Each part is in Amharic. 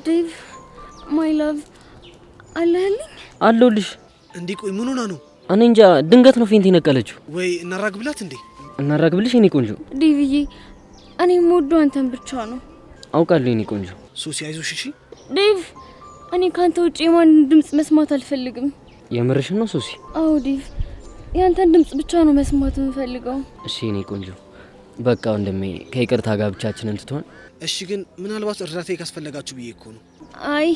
ዴቭ ማይ ላቭ አለህልኝ? አለሁልሽ። እንዴ ቆይ ምን ሆና ነው? እኔ እንጃ ድንገት ነው ፌንት የነቀለችው። ወይ እናራግብላት እንዴ? እናራግብልሽ የኔ ቆንጆ። ዴቭዬ እኔ የምወደው አንተን ብቻ ነው። አውቃለሁ የኔ ቆንጆ። ሶሲ አይዞሽ እሺ። ዴቭ እኔ ካንተ ውጪ የማንን ድምጽ መስማት አልፈልግም። የምርሽን ነው ሶሲ? አዎ ዴቭ ያንተን ድምጽ ብቻ ነው መስማት የምፈልገው። እሺ የኔ ቆንጆ በቃ ወንድሜ ከይቅርታ ጋር ብቻችንን ትተን። እሺ ግን ምናልባት እርዳታ ካስፈለጋችሁ ብዬ እኮ ነው። አይ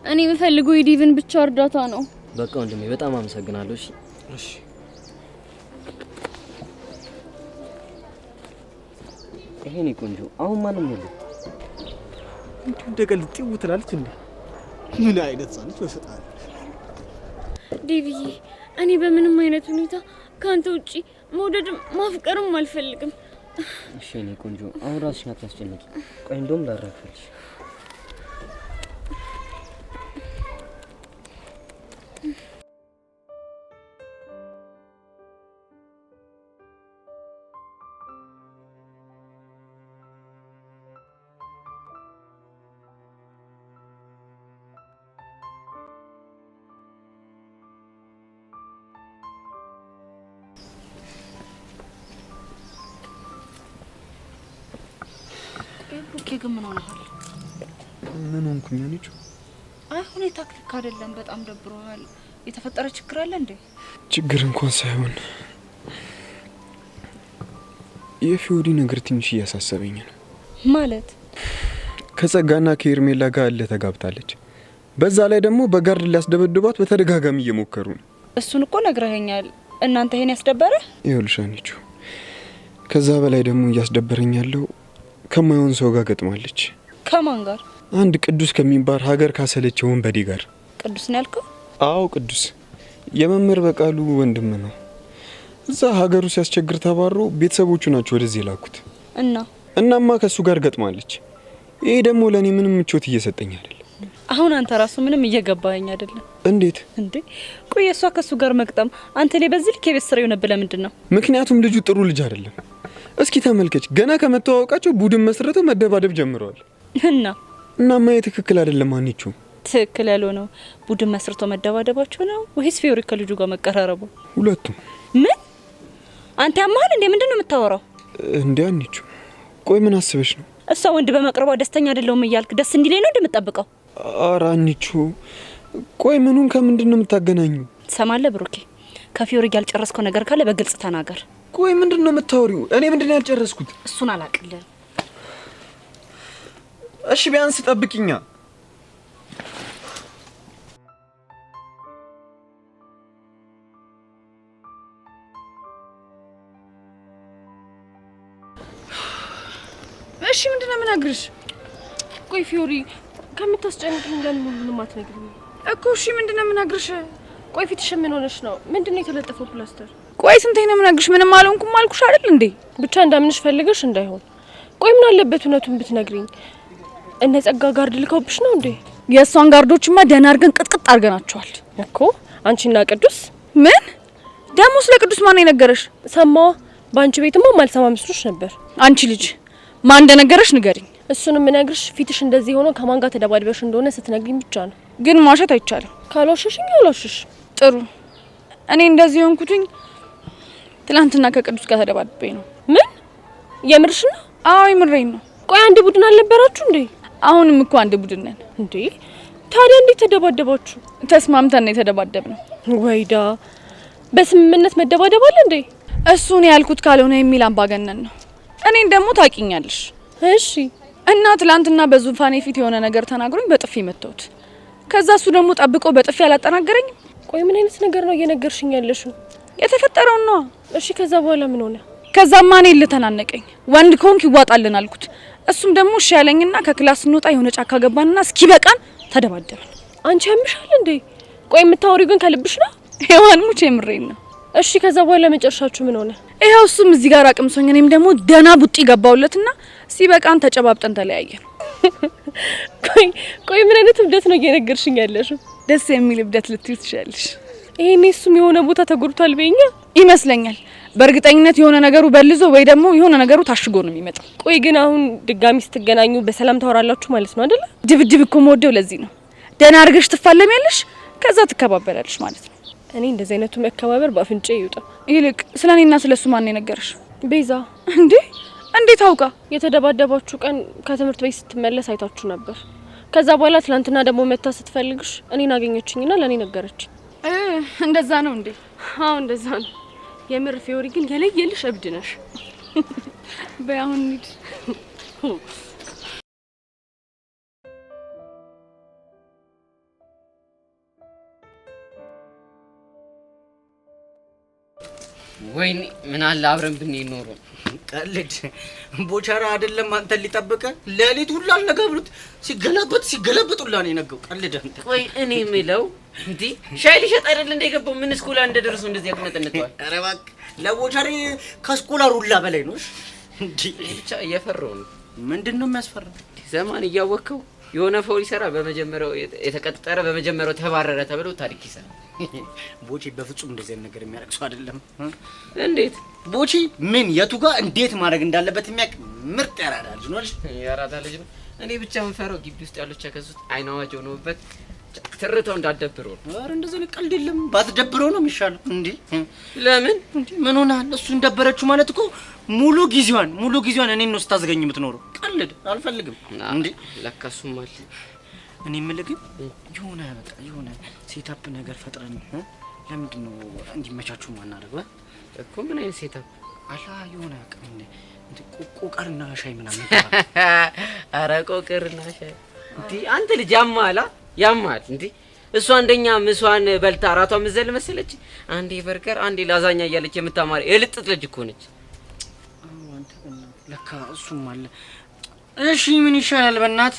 እኔ የምፈልገው የዴቭን ብቻ እርዳታ ነው። በቃ ወንድሜ በጣም አመሰግናለሁ። እሺ እሺ ይሄኔ ቆንጆ አሁን ማንም የለም። እንደቀልጥው ትላለች እንዴ? ምን አይነት ጻንች ወሰጣል? ዴቭዬ እኔ በምንም አይነት ሁኔታ ካንተ ውጪ መውደድም ማፍቀርም አልፈልግም። እሺ የኔ ቆንጆ አሁን ራስሽን አታስጨንቂ። ቆይ እንደውም ላረጋግጥልሽ። ግን ምን ሆነሃል? ምን ሆንኩኝ አንቺ? አይ ሁኔታ ልክ አይደለም። በጣም ደብሮሃል። የተፈጠረ ችግር አለ እንዴ? ችግር እንኳን ሳይሆን የፊዮሪ ነገር ትንሽ እያሳሰበኝ ነው። ማለት ከጸጋና ከኤርሜላ ጋር አለ ተጋብታለች። በዛ ላይ ደግሞ በጋርድ ሊያስደበድባት በተደጋጋሚ እየሞከሩ ነው። እሱን እኮ ነግረኸኛል። እናንተ ይሄን ያስደበረ? ይኸውልሽ አንቺ ከዛ በላይ ደግሞ እያስደበረኝ ያለው ከማይሆን ሰው ጋር ገጥማለች። ከማን ጋር? አንድ ቅዱስ ከሚባል ሀገር ካሰለች ወንበዴ ጋር። ቅዱስ ነው ያልከው? አዎ ቅዱስ የመምህር በቃሉ ወንድም ነው። እዛ ሀገሩ ሲያስቸግር ተባሮ ቤተሰቦቹ ናቸው ወደዚህ ላኩት። እናማ ከሱ ጋር ገጥማለች። ይሄ ደግሞ ለኔ ምንም ምቾት እየሰጠኝ አይደለም። አሁን አንተ ራሱ ምንም እየገባኸኝ አይደለም። እንዴት እንዴ? ቆይ እሷ ከሱ ጋር መግጠም አንተ ላይ በዚህ ልክ የቤት ስራ የሆነብህ ለምንድን ነው? ምክንያቱም ልጁ ጥሩ ልጅ አይደለም። እስኪ ተመልከች፣ ገና ከመተዋወቃቸው ቡድን መስርተው መደባደብ ጀምረዋል። እናማ ትክክል አይደለም። አንቺ ትክክል ያልሆነው ቡድን መስርተው መደባደባቸው ነው ወይስ ፊዮሪ ከልጁ ጋር መቀራረቡ? ሁለቱም። ምን አንተ ያማል እንዴ? ምንድን ነው የምታወራው እንዴ? አንቺ ቆይ ምን አስበሽ ነው? እሷ ወንድ በመቅረቧ ደስተኛ አይደለሁም እያልክ ደስ እንዲለኝ ነው እንደምትጠብቀው? ኧረ አንቺ ቆይ ምኑን ከምንድን ነው የምታገናኙ? ሰማለ ብሩኬ፣ ከፊዮሪ ጋር ያልጨረስከው ነገር ካለ በግልጽ ተናገር። ቆይ ምንድን ነው የምታወሪው? እኔ ምንድን ነው ያልጨረስኩት? እሱን አላቅልህ። እሺ ቢያንስ ጠብቂኛ። እሺ ምንድን ነው የምነግርሽ? ቆይ ፊዮሪ ከምታስጨንቅኝ ለምን ምንም አትነግሪኝ እኮ? እሺ ምንድን ነው የምነግርሽ? ቆይ ፊትሽ ምን ሆነሽ ነው? ምንድን ነው የተለጠፈው ፕላስተር? ቆይ ስንቴ ነው የምነግርሽ? ምንም አልሆንኩም አልኩሽ አይደል እንዴ? ብቻ እንዳምንሽ ፈልገሽ እንዳይሆን። ቆይ ምን አለበት እውነቱን ብትነግሪኝ? እነ ጸጋ ጋርድ ልከውብሽ ነው እንዴ? የእሷን ጋርዶችማ ደህና አድርገን ቅጥቅጥ አድርገናቸዋል እኮ። አንቺና ቅዱስ? ምን ደግሞ ስለ ቅዱስ ማን የነገረሽ? ሰማዋ። በአንቺ ቤትማ ማልሰማ መስሎሽ ነበር። አንቺ ልጅ ማን እንደነገረሽ ንገሪኝ። እሱንም ምነግርሽ ፊትሽ እንደዚህ ሆኖ ከማን ጋር ተደባድበሽ እንደሆነ ስትነግሪኝ ብቻ ነው። ግን ማሸት አይቻልም። ካልዋሸሽኝ አልዋሽሽ። ጥሩ። እኔ እንደዚህ ሆንኩትኝ ትላንትና ከቅዱስ ጋር ተደባድቤ ነው። ምን? የምርሽ ነው? አዎ የምሬን ነው። ቆይ አንድ ቡድን አልነበራችሁ እንዴ? አሁንም እኮ አንድ ቡድን ነን እንዴ። ታዲያ እንዴት ተደባደባችሁ? ተስማምተን ነው የተደባደብነው። ወይዳ በስምምነት መደባደብ አለ እንዴ? እሱን ያልኩት ካልሆነ የሚል አምባገነን ነው። እኔን ደግሞ ታቂኛለሽ። እሺ። እና ትላንትና በዙፋኔ ፊት የሆነ ነገር ተናግሮኝ በጥፊ መተውት። ከዛ እሱ ደግሞ ጠብቆ በጥፊ አላጠናገረኝ። ቆይ ምን አይነት ነገር ነው እየነገርሽኝ ያለሽው? የተፈጠረው ነው። እሺ ከዛ በኋላ ምን ሆነ? ከዛማ እኔ ልተናነቀኝ። ወንድ ኮንክ ይዋጣልን አልኩት። እሱም ደግሞ እሺ ያለኝና ከክላስ እንወጣ የሆነ ጫካ ገባንና እስኪ በቃን ተደባደብን። አንቺ ያምሻል እንዴ? ቆይ የምታወሪው ግን ከልብሽ ነው? ሄዋን ሙቼ የምሬን ነው። እሺ ከዛ በኋላ መጨረሻችሁ ምን ሆነ? ይሄው እሱም እዚህ ጋር አቅምሶኝ እኔም ደግሞ ደና ቡጢ ገባውለትና ሲበቃን ተጨባብጠን ተለያየን። ቆይ ምን አይነት እብደት ነው እየነገርሽኝ ያለሽው? ደስ የሚል እብደት ልትዩ ትችላለሽ። ይሄኔ እሱም የሆነ ቦታ ተጎድቷል በእኛ ይመስለኛል። በእርግጠኝነት የሆነ ነገሩ በልዞ ወይ ደግሞ የሆነ ነገሩ ታሽጎ ነው የሚመጣው። ቆይ ግን አሁን ድጋሚ ስትገናኙ በሰላም ታወራላችሁ ማለት ነው አይደል? ድብድብ እኮ የምወደው ለዚህ ነው። ደህና አድርገሽ ትፋለሚያለሽ፣ ከዛ ትከባበላለሽ ማለት ነው። እኔ እንደዚህ አይነቱ መከባበር በአፍንጫ ይውጣ። ይልቅ ስለኔና ስለሱ ማን የነገረሽ? ቤዛ። እንዴ እንዴት አውቃ? የተደባደባችሁ ቀን ከትምህርት ቤት ስትመለስ አይታችሁ ነበር። ከዛ በኋላ ትላንትና ደግሞ መታ ስትፈልግሽ እኔን አገኘችኝና ለኔ ነገረችኝ። እንደዛ ነው እንዴ? አዎ እንደዛ ነው። የምር ፊዮሪ ግን የለየልሽ እብድ ነሽ። በአሁን እንሂድ። ወይኔ ምን አለ አብረን ብንሄድ ኖሮ። ቀልድ ቦቻራ አይደለም አንተን ሊጠብቀ ለሊት ሁሉ አልነጋብሉት ሲገላበጥ ሁላ ነው የነገው። ቀልድ አንተ። ቆይ እኔ የምለው እንዴ ሻይ ሊሸጥ አይደል እንደገባው ምን ስኩላ እንደደረሱ እንደዚህ ያቅነጠነጠዋል? ኧረ እባክህ ለቦቻሪ ከስኮላር ሁላ በላይ ነው እንዴ። ብቻ እየፈራው ነው። ምንድነው የሚያስፈራው? ዘማን እያወቀው የሆነ ፎል ይሰራ በመጀመሪያው የተቀጠረ በመጀመሪያው ተባረረ ተብሎ ታሪክ ይሰራ። ቦቼ በፍጹም እንደዚህ አይነት ነገር የሚያደርግ ሰው አይደለም። እንዴት ቦቼ ምን የቱ ጋር እንዴት ማድረግ እንዳለበት የሚያውቅ ምርጥ ያራዳ ልጅ ነው። ያራዳ ልጅ ነው። እኔ ብቻ የምፈራው ግቢ ውስጥ ያሉት ከሱት አይናዋጅ ሆነውበት ትርተው እንዳደብረው። ኧረ እንደዚህ ነው። ቀልድ የለም። ባትደብረው ነው የሚሻለው እንዴ። ለምን እንዴ ምን ሆነ? እሱን ደበረችው ማለት እኮ ሙሉ ጊዜዋን እኔን ነው ስታዘገኝ የምትኖረው። ቀልድ አልፈልግም እንዴ። ለካሱም አለ። እኔ የምልህ ግን የሆነ በቃ የሆነ ሴታፕ ነገር ፈጥረን ለምንድን ነው እንዲመቻችሁ ማናደርገው እኮ? ምን አይነት ሴታፕ አላ? የሆነ በቃ ቆቀርና ሻይ ምናምን። ኧረ ቆቀርና ሻይ እንዴ! አንተ ልጅ ያማል እንዴ? እሷ አንደኛ ምሷን በልታ አራቷን መዘል መሰለች። አንዴ በርገር አንዴ ላዛኛ እያለች የምታማር የልጥጥ ልጅ እኮ ነች። አንተ ለካ እሱም አለ። እሺ ምን ይሻላል? በእናት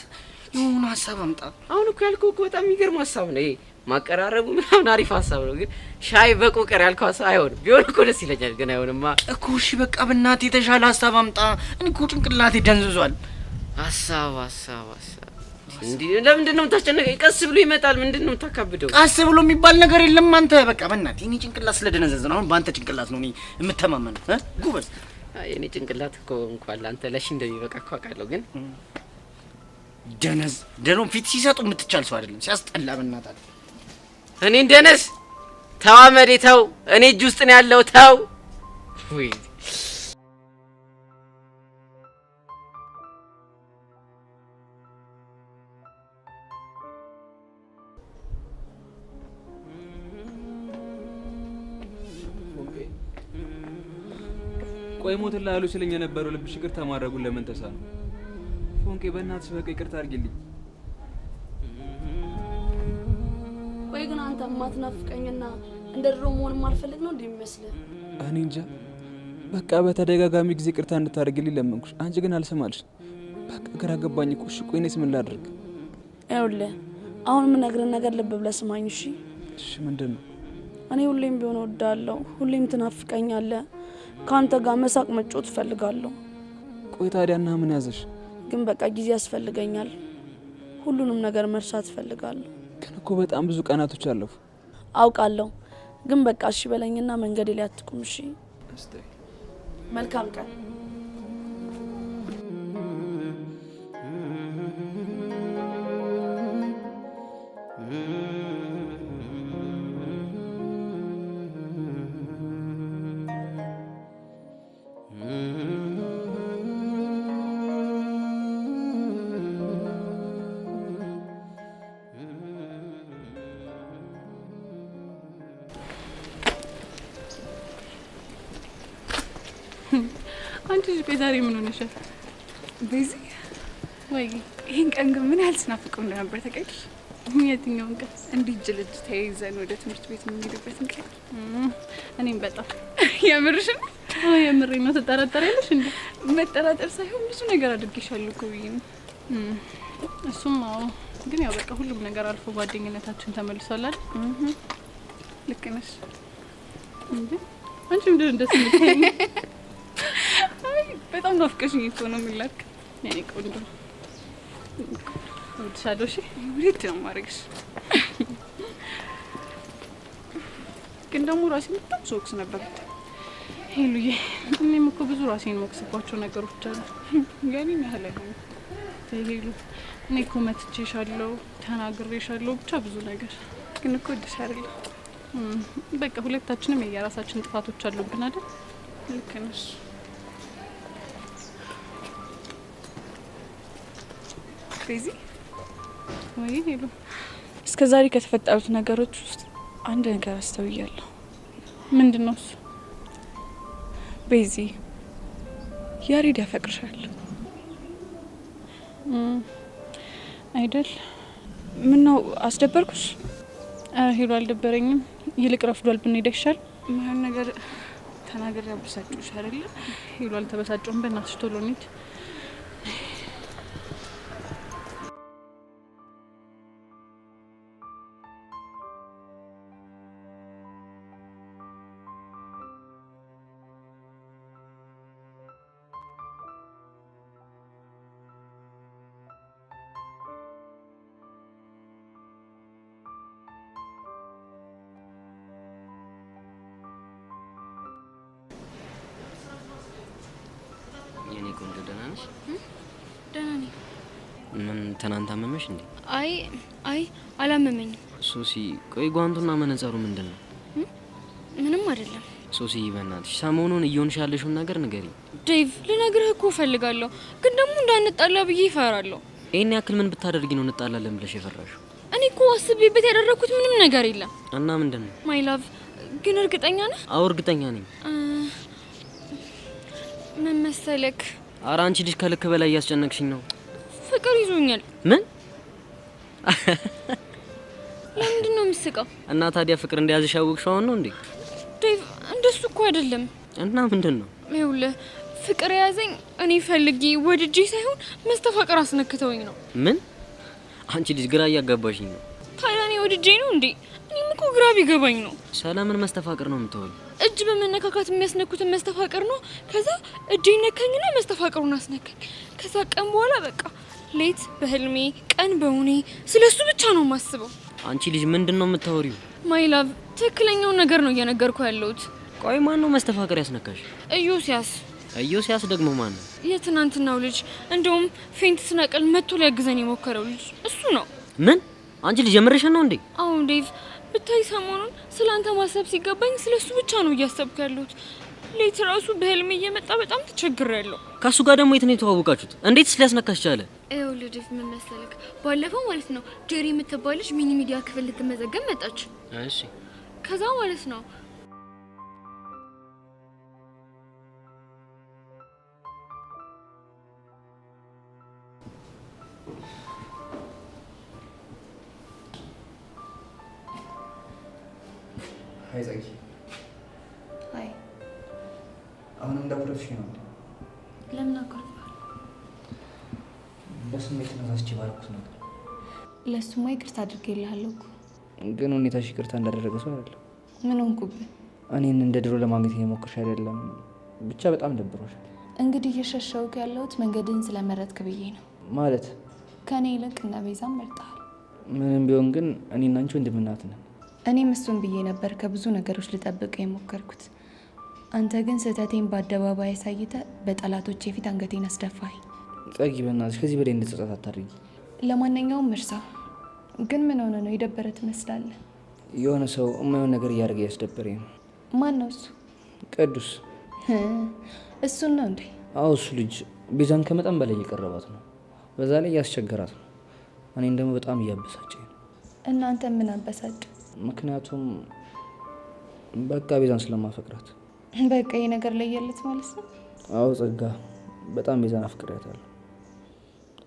የሆነ ሀሳብ አምጣ። አሁን እኮ ያልከው እኮ በጣም የሚገርም ሀሳብ ነው። ይሄ ማቀራረቡ ምናምን አሪፍ ሀሳብ ነው። ግን ሻይ በቆቀር ያልከው ሀሳብ አይሆንም። ቢሆን እኮ ደስ ይለኛል፣ ግን አይሆንማ እኮ። እሺ በቃ በእናት የተሻለ ሀሳብ አምጣ። እኔ እኮ ጭንቅላቴ ደንዝዟል። ሀሳብ እንዴ! ለምንድን ነው የምታስጨነቀኝ? ቀስ ብሎ ይመጣል። ምንድን ነው የምታካብደው? ቀስ ብሎ የሚባል ነገር የለም። አንተ በቃ በእናት እኔ ጭንቅላት ስለደነዘዘ ነው። አሁን በአንተ ጭንቅላት ነው እኔ የምተማመነው። ጉበዝ እኔ ጭንቅላት እኮ እንኳን ለአንተ ለሺ እንደሚበቃ እኮ አውቃለሁ። ግን ደኖም ፊት ሲሰጡ የምትቻል ሰው አይደለም። ሲያስጠላ በእናትህ። እኔ እንደነስ ተዋመዴ ተው። እኔ እጅ ውስጥ ነው ያለው ተው። ወይ ቆይ ሞትላ ያሉ ስለኛ የነበረው ልብሽ ይቅርታ ማድረጉን ለምን ተሳነው? ፎንቄ በእናትሽ በቃ ይቅርታ አድርጊልኝ። ቆይ ግን አንተ ማትናፍቀኝና እንደ ድሮ መሆን ማልፈልግ ነው እንደሚመስልህ? እኔ እንጃ። በቃ በተደጋጋሚ ጊዜ ይቅርታ እንድታደርግልኝ ለመንኩሽ፣ አንቺ ግን አልሰማልሽ። በቃ ግራ ገባኝ እኮ። እሺ ቆይ እኔስ ምን ላድርግ? ይኸውልህ አሁን የምነግርህ ነገር ልብ ብለህ ስማኝ እሺ? እሺ ምንድን ነው? እኔ ሁሌም ቢሆን እወዳለሁ፣ ሁሌም ትናፍቀኛለህ። ካንተ ጋር መሳቅ መጫወት እፈልጋለሁ። ቆይ ታዲያና ምን ያዘሽ? ግን በቃ ጊዜ ያስፈልገኛል። ሁሉንም ነገር መርሳት እፈልጋለሁ። ግን እኮ በጣም ብዙ ቀናቶች አለፉ። አውቃለሁ፣ ግን በቃ እሺ በለኝና መንገዴ ላይ አትቁም እሺ? መልካም ቀን። አንቺ ልጅ ዛሬ ምን ሆነሻል? ቤዚ ወይ ይሄን ቀን ግን ምን ያህል ስናፍቀው እንደነበር ታውቂያለሽ? የትኛውን ቀን? እንዲህ እጅ ለእጅ ተያይዘን ወደ ትምህርት ቤት የምንሄድበትን ቀን። እኔም በጣም የምርሽን? አዎ የምሬን ነው። ተጠራጠሪያለሽ እንዴ? መጠራጠር ሳይሆን ብዙ ነገር አድርጌሻለሁ እኮ ብዬሽ ነው። እሱም አዎ፣ ግን ያው በቃ ሁሉም ነገር አልፎ ጓደኝነታችን ተመልሷል አይደል? ልክ ነሽ። እንዴ አንቺ ምንድን እንደዚህ የምትይኝ? አይ በጣም ናፍቀሽኝ እኮ ነው የሚላክ። የኔ ቆንጆ እወድሻለሁ። እሺ ወዴት ነው የማደርግሽ? ግን ደግሞ ራሴ በጣም ሶክስ ነበር። ሄሉዬ እኔም እኮ ብዙ ራሴን መክስባቸው ነገሮች አሉ። ያኔን ያህል አይሆንም። ሄሉ እኔ እኮ መትቼሻለሁ፣ ተናግሬሻለሁ፣ ብቻ ብዙ ነገር ግን እኮ እወድሻለሁ። በቃ ሁለታችንም የየራሳችን ጥፋቶች አሉብን አይደል? ልክ ነሽ። ቤዚ ወይ ሄሉ እስከ ዛሬ ከተፈጠሩት ነገሮች ውስጥ አንድ ነገር አስተውያለሁ። ምንድን ነው እሱ? ቤዚ ያሬድ ያፈቅርሻል አይደል? ምን ነው አስደበርኩሽ? ኧረ ሄሉ አልደበረኝም። ይልቅ ረፍዷል፣ ብንሄድ ይሻል። ማን ነገር ተናገር ያበሳጭሽ አይደለ? ሄሉ አልተበሳጨሁም። በእናትሽ ቶሎ እንሂድ። የኔ ቆንጆ ደህና ነሽ? ደህና ነኝ። ምን ትናንት አመመሽ እንዴ? አይ አላመመኝም። ሶሲ ቆይ ጓንቱና መነጸሩ ምንድን ነው? ምንም አይደለም። ሶሲ በእናትሽ ሰሞኑን እየሆንሽ ያለሽውን ነገር ንገሪ። ዴቭ ልነግርህ እኮ እፈልጋለሁ፣ ግን ደግሞ እንዳንጣላ ብዬ ይፈራለሁ። ይሄን ያክል ምን ብታደርጊ ነው እንጣላለን ብለሽ የፈራሽው? እኔ እኮ አስቤበት ያደረኩት ምንም ነገር የለም። እና ምንድን ነው? ማይ ላቭ ግን እርግጠኛ ነህ? አዎ እርግጠኛ ነኝ። ምን መሰለክ? ኧረ አንቺ ልጅ ከልክ በላይ እያስጨነቅሽኝ ነው። ፍቅር ይዞኛል። ምን? ለምንድን ነው የምትስቀው? እና ታዲያ ፍቅር እንደያዝሽ ያወቅሽው አሁን ነው እንዴ? ዴቭ እንደሱ እኮ አይደለም። እና ምንድን ነው? ይኸውልህ ፍቅር የያዘኝ እኔ ፈልጌ ወድጄ ሳይሆን መስተፋቅር አስነክተውኝ ነው። ምን? አንቺ ልጅ ግራ እያጋባሽኝ ነው። ታዲያ እኔ ወድጄ ነው እንዴ? እኔም እኮ ግራ ቢገባኝ ነው። ሰላምን መስተፋቅር ነው የምትወል? እጅ በመነካካት የሚያስነኩትን መስተፋቅር ነው። ከዛ እጄ ነካኝና መስተፋቅሩን አስነካኝ። ከዛ ቀን በኋላ በቃ ሌት በህልሜ ቀን በውኔ ስለሱ ብቻ ነው የማስበው። አንቺ ልጅ ምንድን ነው የምታወሪው? ማይ ላቭ ትክክለኛውን ነገር ነው እየነገርኩ ያለሁት። ቆይ ማን ነው መስተፋቅር ያስነካሽ? ኢዮስያስ። ኢዮስያስ ደግሞ ማን ነው? የትናንትናው ልጅ እንደውም ፌንት ስነቅል መጥቶ ሊያግዘን የሞከረው ልጅ እሱ ነው። ምን? አንቺ ልጅ የምርሽን ነው እንዴ? አሁን ዴቭ ብታይ ሰሞኑን ስላንተ ማሰብ ሲገባኝ ስለሱ ብቻ ነው እያሰብኩ ያለሁት። ሌት ራሱ በህልሜ እየመጣ በጣም ተቸግሬያለሁ። ከሱ ጋር ደግሞ የት ነው የተዋወቃችሁት? እንዴት ሊያስነካሽ ቻለ? ይኸውልህ ዴቭ ምን መሰለክ፣ ባለፈው ማለት ነው ጄሪ የምትባል ልጅ ሚኒ ሚዲያ ክፍል ልትመዘገብ መጣች። እሺ ከዛ ማለት ነው ሀይ ጸጊ። አይ አሁንም እንደወረድሽ ነው? ለምን አቆርጣለሁ? በስሜት ተነሳስቼ ባልኩት ነገር ለሱማ ይቅርታ አድርጌልሃለሁ እኮ። ግን ሁኔታሽ ይቅርታ እንዳደረገ ሰው አይደለም። ምን ሆንኩብህ? እኔን እንደ ድሮ ለማግኘት እየሞከርሽ አይደለም። ብቻ በጣም ደብሮሻል። እንግዲህ እየሸሸውክ ያለሁት መንገድህን ስለመረጥክ ብዬ ነው። ማለት ከኔ ይልቅ እነ ቤዛም መርጠሃል። ምንም ቢሆን ግን እኔና አንቺ ወንድምና እህት ነን። እኔም እሱን ብዬ ነበር ከብዙ ነገሮች ልጠብቅ የሞከርኩት። አንተ ግን ስህተቴን በአደባባይ አሳይተህ በጠላቶቼ ፊት አንገቴን አስደፋኝ። ጸጊ በእናትሽ ከዚህ በላይ እንድትጸጸት አታድርጊ። ለማንኛውም እርሳው። ግን ምን ሆነ ነው የደበረ ትመስላለህ? የሆነ ሰው የማይሆን ነገር እያደረገ ያስደበረኝ ነው። ማን ነው እሱ? ቅዱስ። እሱን ነው እንዴ? አዎ እሱ ልጅ ቤዛን ከመጠን በላይ እየቀረባት ነው። በዛ ላይ እያስቸገራት ነው። እኔን ደግሞ በጣም እያበሳጨኝ ነው። እናንተ ምን አበሳጭ? ምክንያቱም በቃ ቤዛን ስለማፈቅራት። በቃ ይሄ ነገር ለየለት ማለት ነው? አዎ ጸጋ፣ በጣም ቤዛን አፍቅሬያታለሁ።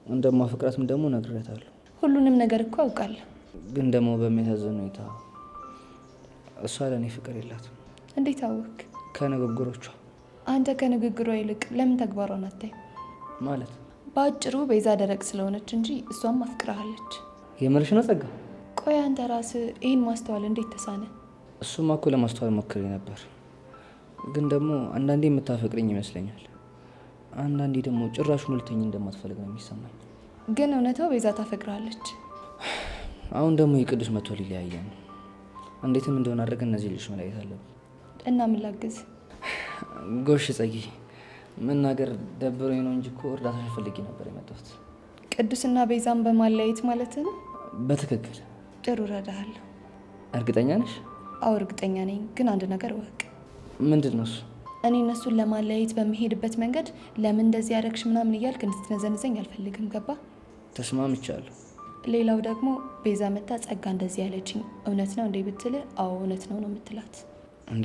እንደማፈቅራትም ደግሞ ነግሬያታለሁ። ሁሉንም ነገር እኮ አውቃለሁ። ግን ደግሞ በሚያሳዝን ሁኔታ እሷ ለእኔ ፍቅር የላትም። እንዴት አወቅ? ከንግግሮቿ። አንተ ከንግግሯ ይልቅ ለምን ተግባሯን አታይም? ማለት በአጭሩ ቤዛ ደረቅ ስለሆነች እንጂ እሷም አፍቅራሃለች። የምርሽ ነው ጸጋ? ቆይ አንተ ራስህ ይህን ማስተዋል እንዴት ተሳነ? እሱማ እኮ ለማስተዋል ሞክሬ ነበር። ግን ደግሞ አንዳንዴ የምታፈቅረኝ ይመስለኛል፣ አንዳንዴ ደግሞ ጭራሹን ልተኝ እንደማትፈልግ ነው የሚሰማኝ። ግን እውነታው ቤዛ ታፈቅራለች። አሁን ደግሞ የቅዱስ መቶ ሊለያየን ነው። እንዴትም እንደሆነ አድርገን እነዚህ ልጆች መለያየት አለብን። እና ምን ላግዝ? ጎሽ ጸጊ፣ መናገር ደብሮኝ ነው እንጂ እኮ እርዳታ ፈልጌ ነበር የመጣሁት። ቅዱስና ቤዛን በማለያየት ማለት ነው? በትክክል። ጥሩ እረዳሃለሁ። እርግጠኛ ነሽ? አዎ እርግጠኛ ነኝ። ግን አንድ ነገር እወቅ። ምንድን ነው እሱ? እኔ እነሱን ለማለያየት በሚሄድበት መንገድ ለምን እንደዚህ ያደረግሽ ምናምን እያልክ እንድትነዘንዘኝ አልፈልግም። ገባ? ተስማምቻለሁ። ሌላው ደግሞ ቤዛ መታ ጸጋ እንደዚህ ያለችኝ እውነት ነው እንዴ ብትል፣ አዎ እውነት ነው ነው የምትላት። እንዴ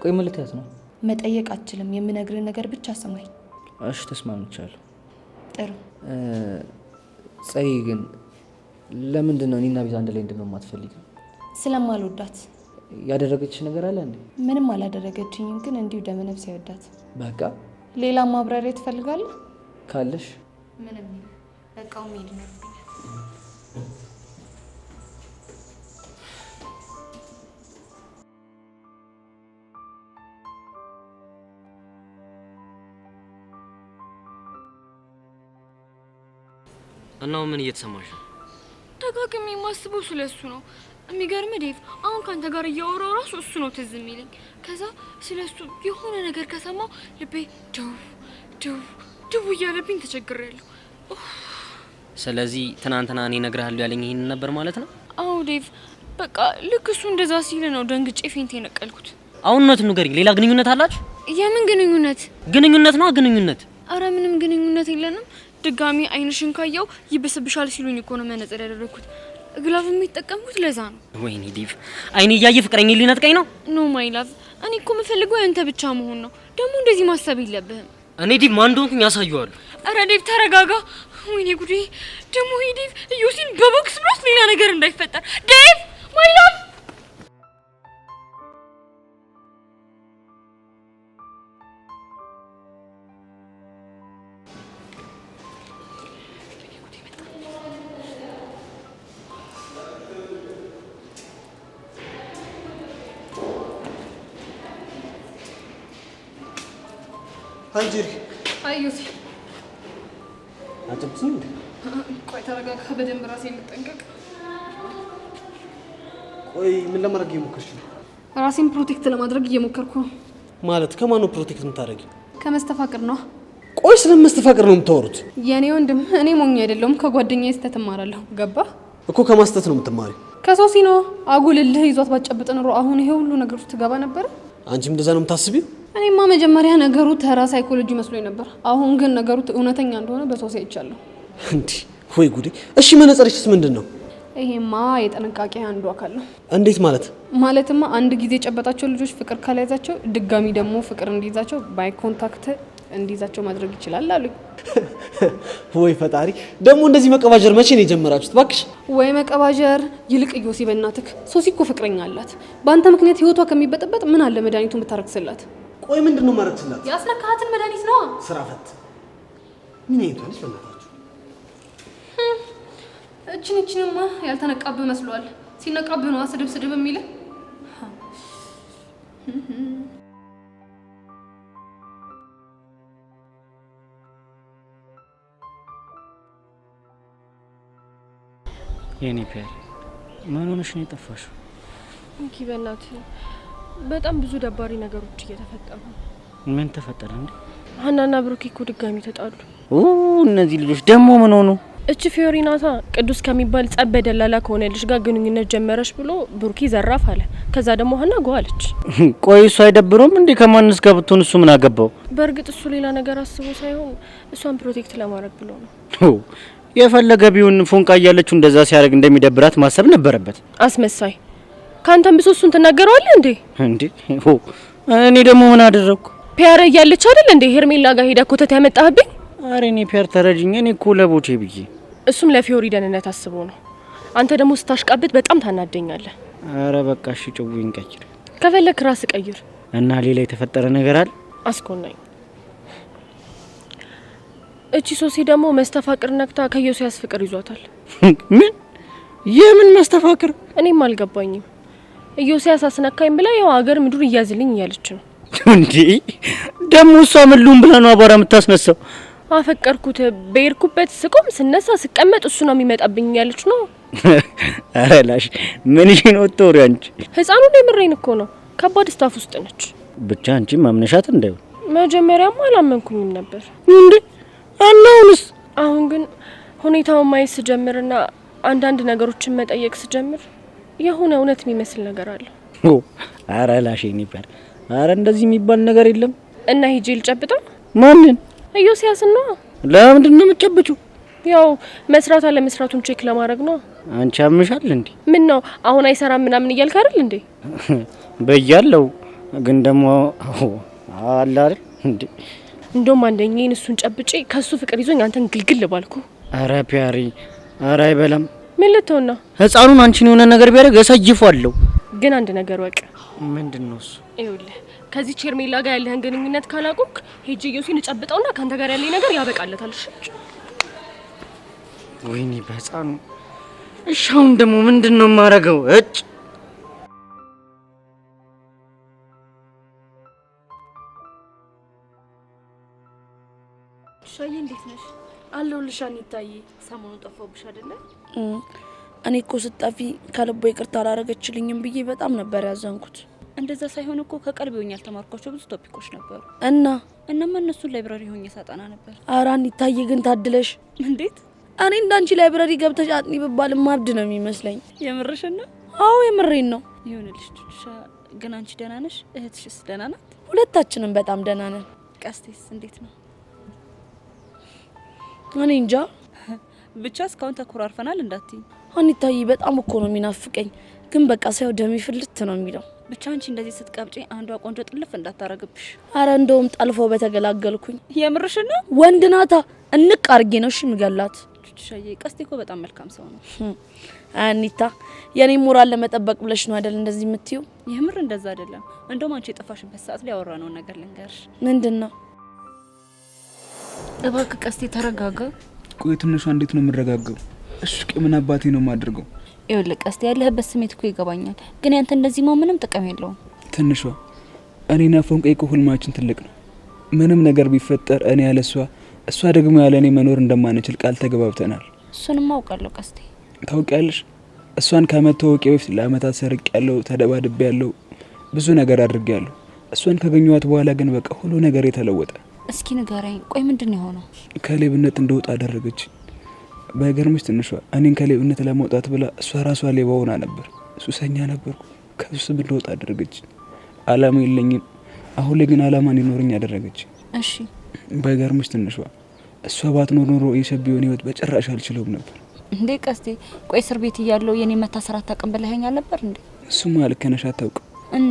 ቆይ ምን ልትያት ነው? መጠየቅ አትችልም። የምነግርህ ነገር ብቻ ስማኝ። እሺ ተስማምቻለሁ። ጥሩ። ጸይ ግን ለምንድን ነው እኔና ቤዛ አንድ ላይ እንድንሆን የማትፈልጊው? ስለማልወዳት። ያደረገችሽ ነገር አለ እንዴ? ምንም አላደረገችኝም፣ ግን እንዲሁ ደመነፍስ ያወዳት። በቃ ሌላ ማብራሪያ ትፈልጋለህ? ካለሽ ምንም በቃው ሄድ ነው። እናው ምን እየተሰማሽ ነው? ደጋግሜ የማስበው ስለሱ ነው። የሚገርም ዴቭ፣ አሁን ካንተ ጋር እያወራው ራሱ እሱ ነው ትዝ የሚለኝ። ከዛ ስለሱ የሆነ ነገር ከሰማው ልቤ ድው እያለብኝ ተቸግሬያለሁ። ስለዚህ ትናንትና እኔ እነግርሃለሁ ያለኝ ይሄን ነበር ማለት ነው? አዎ ዴቭ፣ በቃ ልክ እሱ እንደዛ ሲል ነው ደንግጬ ፌንት የነቀልኩት። አሁን እውነቱን ንገሪኝ። ሌላ ግንኙነት አላችሁ? የምን ግንኙነት? ግንኙነት ነው ግንኙነት። አረ ምንም ግንኙነት የለንም። ድጋሚ አይንሽን ካየው ይብስብሻል ሲሉኝ እኮ ነው መነጽር ያደረኩት። ግላቭ የሚጠቀምኩት ለዛ ነው። ወይኔ ዴቭ፣ አይኔ እያየ ፍቅረኛ ሊነጥቀኝ ነው። ኖ ማይ ላቭ፣ እኔ እኮ የምፈልገው ያንተ ብቻ መሆን ነው። ደግሞ እንደዚህ ማሰብ የለብህም። እኔ ዴቭ ማን እንደሆንኩኝ ያሳየዋለሁ። አረ ዴቭ ተረጋጋ። ወይኔ ጉዴ! ደግሞ ይሄ ዴቭ እዩሲን በቦክስ ብሎት ሌላ ነገር እንዳይፈጠር። ዴቭ ማይ ላቭ አንጂሪ አዩሲ አጥብስኝ። ቆይ ተረጋጋ፣ በደንብ ራሴ ልጠንቀቅ። ቆይ ምን ለማድረግ እየሞከርሽ ነው? ራሴን ፕሮቴክት ለማድረግ እየሞከርኩ ነው። ማለት ከማን ነው ፕሮቴክት የምታደርጊው? ከመስተፋቅር ነው። ቆይ ስለመስተፋቅር ነው የምታወሩት? የኔ ወንድም፣ እኔ ሞኝ አይደለሁም። ከጓደኛዬ ስህተት እማራለሁ። ገባ እኮ ከማስተት ነው የምትማሪው? ከሶሲ ነው። አጉልልህ ይዟት ባጨብጥ ኑሮ አሁን ይሄ ሁሉ ነገር ውስጥ ትገባ ነበር። አንቺም እንደዛ ነው የምታስቢው? እኔማ መጀመሪያ ነገሩ ተራ ሳይኮሎጂ መስሎኝ ነበር። አሁን ግን ነገሩ እውነተኛ እንደሆነ በሶሲ አይቻለሁ። እንዴ ወይ ጉዴ! እሺ መነጽርሽስ ምንድን ነው? ይሄማ የጥንቃቄ አንዱ አካል ነው። እንዴት ማለት? ማለትማ አንድ ጊዜ የጨበጣቸው ልጆች ፍቅር ካልያዛቸው ድጋሚ ደግሞ ፍቅር እንዲይዛቸው ባይ ኮንታክት እንዲይዛቸው ማድረግ ይችላል አሉኝ። ወይ ፈጣሪ! ደግሞ እንደዚህ መቀባጀር መቼ ነው የጀመራችሁት? እባክሽ ወይ መቀባጀር። ይልቅ ዮሲ በእናትህ ሶሲ እኮ ፍቅረኛ አላት። በአንተ ምክንያት ህይወቷ ከሚበጠበጥ ምን አለ መድኃኒቱን ብታረግስላት? ቆይ ምንድን ነው ማረግስላት? ያስነካሃትን መድኃኒት ነው። ስራ ፈት ምን ይቷልሽ? በእናታችሁ እችንማ ያልተነቃብህ መስሏል። ሲነቃብህ ነው ስድብ ስድብ የሚል። የኔ ፒያር ምን ሆነሽ ነው የጠፋሽው? እንኪ በእናትህ በጣም ብዙ ደባሪ ነገሮች እየተፈጠሩ ነው። ምን ተፈጠረ እንዴ? ሀናና ብሩኬ እኮ ድጋሚ ተጣሉ። እነዚህ ልጆች ደግሞ ምን ሆኑ? እቺ ፊዮሪናታ ቅዱስ ከሚባል ጸብ በደላላ ከሆነ ልጅ ጋር ግንኙነት ጀመረሽ ብሎ ብሩኬ ዘራፍ አለ። ከዛ ደግሞ ሀና ጓለች። ቆይ እሱ አይደብረውም እንዴ? ከማንስ ጋር ብትሆን እሱ ምን አገባው? በእርግጥ እሱ ሌላ ነገር አስቦ ሳይሆን እሷን ፕሮቴክት ለማድረግ ብሎ ነው። የፈለገ ቢሆን ፎንቃ እያለችው እንደዛ ሲያደርግ እንደሚደብራት ማሰብ ነበረበት። አስመሳይ! ካንተም ብሶ እሱን ትናገረዋለህ እንዴ? እንዴ እኔ ደግሞ ምን አደረግኩ? ፒያር እያለች አይደል እንዴ ሄርሜላ ጋር ሄዳ ኮተት ያመጣህብኝ? አሬ እኔ ፒያር ተረጅኝ። እኔ እኮ ለቦቼ ብዬ። እሱም ለፊዮሪ ደህንነት አስቦ ነው። አንተ ደግሞ ስታሽቃብጥ በጣም ታናደኛለህ። አረ በቃ እሺ፣ ጭውኝ ቀይር። ከፈለክ ራስ ቀይር። እና ሌላ የተፈጠረ ነገር አለ? አስኮናኝ። እቺ ሶሲ ደግሞ መስተፋቅር ነክታ ከዮሲያስ ፍቅር ይዟታል። ምን? የምን መስተፋቅር? እኔም አልገባኝም። ዮሲያስ አስነካኝ ብላ ያው ሀገር ምድር እያዝልኝ እያለች ነው። እንዴ ደግሞ እሷ ምሉም ብላ ነው አቧራ የምታስነሳው? አፈቀርኩት በሄድኩበት ስቆም ስነሳ ስቀመጥ እሱ ነው የሚመጣብኝ ያለች ነው። አረ ላሽ ምን ይሄ ነው ተወሪ አንቺ? ህፃኑ እንደምረኝ እኮ ነው። ከባድ ስታፍ ውስጥ ነች። ብቻ አንቺ ማምነሻት እንዳይሆን። መጀመሪያም አላመንኩኝም ነበር እንዴ አናውንስ። አሁን ግን ሁኔታውን ማየት ስጀምርና አንዳንድ ነገሮችን መጠየቅ ስጀምር የሆነ እውነት የሚመስል ነገር አለ። አረ ላሽኝ ይባል። አረ እንደዚህ የሚባል ነገር የለም። እና ሂጂ ልጨብጠው። ማንን? ኢዮስያስ ነው። ለምንድን ነው የምትጨብጪው? ያው መስራት አለ መስራቱን ቼክ ለማድረግ ነው። አንቺ አምሻል እንዴ? ምን ነው አሁን አይሰራም ምናምን እያልክ አይደል እንዴ? በያለው ግን ደግሞ አለ አይደል እንዴ? እንደውም አንደኛዬን እሱን ጨብጬ ከሱ ፍቅር ይዞኝ አንተን ግልግል ባልኩ። አረ ፒያሪ፣ አረ አይበላም። ምን ልትሆን ነው? ህፃኑን አንቺን የሆነ ነገር ቢያደርግ እሰጅፋለሁ። ግን አንድ ነገር ወቅ። ምንድነው እሱ? ይኸውልህ ከዚህ ቼርሜላ ጋር ያለህን ግንኙነት ካላቆምክ ሄጄ ኢዮስን ጨብጠውና ካንተ ጋር ያለኝ ነገር ያበቃለታል። እሺ? ወይኔ በህፃኑ። እሺ አሁን ደግሞ ምንድነው የማደርገው? እጭ ሻዬ እንዴት ነሽ? አለሁልሽ አኒታዬ። ሰሞኑን ጠፋሁብሽ አይደለ? እኔ እኮ ስጠፊ ከልቦ ይቅርታ አላረገችልኝም ብዬ በጣም ነበር ያዘንኩት። እንደዛ ሳይሆን እኮ ከቀልብ ይሆኛል ተማርኳቸው ብዙ ቶፒኮች ነበሩ እናማ እነሱን ላይብራሪ ሆኜ ሳጠና ነበር። ኧረ አኒታዬ ግን ታድለሽ። እንዴት? እኔ እንዳንቺ ላይብራሪ ገብተሽ አጥኒ ብባል ማብድ ነው የሚመስለኝ። የምርሽን ነው? አዎ የምሬን ነው። ይሁንልሽ ቹቹሻ። ግን አንቺ ደህና ነሽ? እህትሽስ ደህና ናት? ሁለታችንም በጣም ደህና ነን። ቀስቴስ እንዴት ነው? እኔ እንጃ ብቻ እስካሁን ተኮራርፈናል እንዳትይ። አኒታዬ በጣም እኮ ነው የሚናፍቀኝ። ግን በቃ ሳይው ደሜ ፍልት ነው የሚለው። ብቻ አንቺ እንደዚህ ስትቀብጪ አንዷ ቆንጆ ጥልፍ እንዳታረግብሽ። አረ እንደውም ጠልፎ በተገላገልኩኝ። የምርሽን ነው? ወንድ ናታ እንቅ አርጌ ነው እሺ ምገላት። ቹቹሻዬ ቀስቴ እኮ በጣም መልካም ሰው ነው። አኒታ የኔ ሞራል ለመጠበቅ ብለሽ ነው አይደል እንደዚህ የምትዩ? የምር እንደዛ አይደለም። እንደውም አንቺ የጠፋሽበት ሰዓት ላይ ያወራነውን ነገር ልንገርሽ። ምንድነው? እባክህ ቀስቴ ተረጋጋ። ቆይ ትንሿ እንዴት ነው የምረጋጋው? እሺ ምን አባቴ ነው የማደርገው? ይኸውልህ ቀስቴ ያለህበት ስሜት እኮ ይገባኛል፣ ግን ያንተ እንደዚህ ማው ምንም ጥቅም የለውም። ትንሿ እኔና ፎንቄ እኮ ህልማችን ትልቅ ነው። ምንም ነገር ቢፈጠር እኔ ያለ እሷ ደግሞ ያለ እኔ መኖር እንደማንችል ቃል ተገባብተናል። እሱንም አውቃለሁ ቀስቴ። ታውቂያለሽ እሷን ከመተዋወቂያ በፊት ለአመታት ሰርቄያለሁ፣ ተደባድቤያለሁ፣ ብዙ ነገር አድርጌያለሁ። እሷን ካገኘኋት በኋላ ግን በቃ ሁሉ ነገር የተለወጠ። እስኪ ንገረኝ፣ ቆይ ምንድነው የሆነው? ከሌብነት እንደወጣ አደረገች። በገርምሽ ትንሿ እኔን ከሌብነት ለማውጣት ብላ እሷ ራሷ ሌባ ሆና ነበር። ሱሰኛ ነበርኩ፣ ከሱስም እንደወጣ አደረገች። አላማ የለኝም፣ አሁን ላይ ግን አላማ እንዲኖረኝ አደረገች። እሺ በገርምሽ ትንሿ እሷ ባትኖር ኖሮ የሸቢውን ህይወት በጭራሽ አልችለውም ነበር። እንዴ ቀስቴ ቆይ እስር ቤት እያለሁ የኔ መታሰር አታውቅም ብለኸኛል ነበር እንዴ? እሱማ ልክ ነሽ፣ አታውቅም እና